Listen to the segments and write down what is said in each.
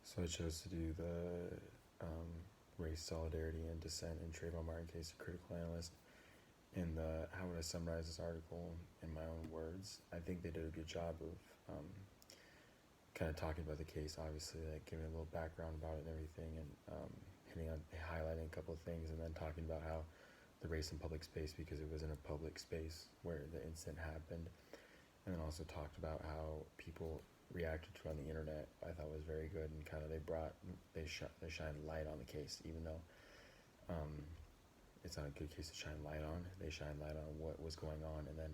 So I chose to do the race solidarity and dissent in Trayvon Martin case, a critical analyst. And how would I summarize this article in my own words? I think they did a good job of kind of talking about the case, obviously, like giving a little background about it and everything, and highlighting a couple of things, and then talking about how the race in public space, because it was in a public space where the incident happened, and then also talked about how people reacted to it on the internet. I thought was very good, and kind of they shined light on the case, even though it's not a good case to shine light on. They shine light on what was going on, and then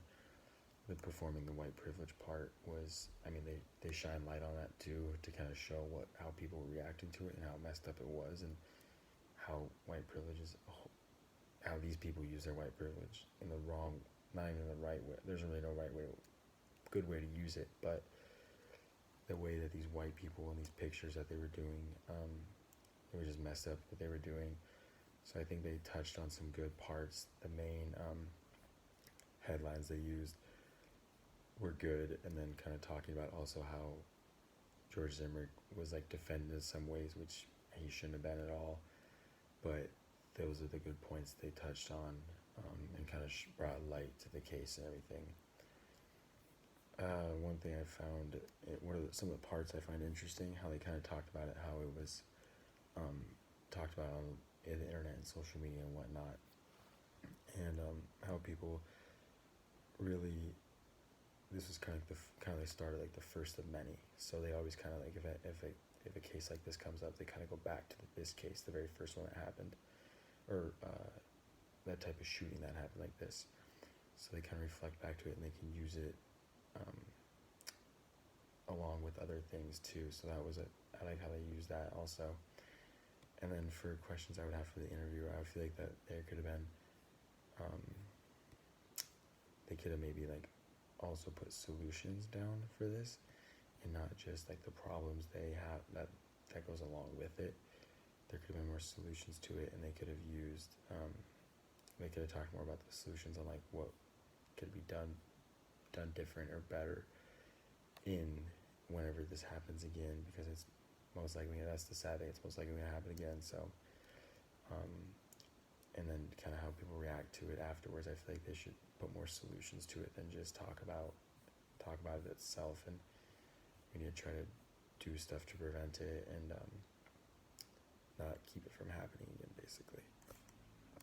the performing the white privilege part was, they shine light on that too, to kind of show how people were reacting to it and how messed up it was, and how white privilege is, how these people use their white privilege in the wrong, not even the right way. There's really no right way, good way to use it, but the way that these white people in these pictures that they were doing, it was just messed up what they were doing. So I think they touched on some good parts. The main headlines they used were good, and then kind of talking about also how George Zimmer was like defended in some ways, which he shouldn't have been at all. But those are the good points they touched on, and kind of brought light to the case and everything. One thing I found, some of the parts I find interesting, how they kind of talked about it, how it was talked about on the internet and social media and whatnot, and how people really, this was kind of they started like the first of many. So they always kind of like, if a case like this comes up, they kind of go back to this case, the very first one that happened, or that type of shooting that happened like this. So they kind of reflect back to it, and they can use it along with other things too. So that was I like how they used that also. And then for questions I would have for the interviewer, I would feel like that there could have been, they could have maybe like also put solutions down for this, and not just like the problems they have that goes along with it. There could have been more solutions to it, and they could have used, they could have talked more about the solutions on like what could be done different or better in whenever this happens again, because it's most likely, that's the sad thing, it's most likely going to happen again. So and then kind of how people react to it afterwards. I feel like they should put more solutions to it than just talk about it itself, and we need to try to do stuff to prevent it, and not keep it from happening again, basically.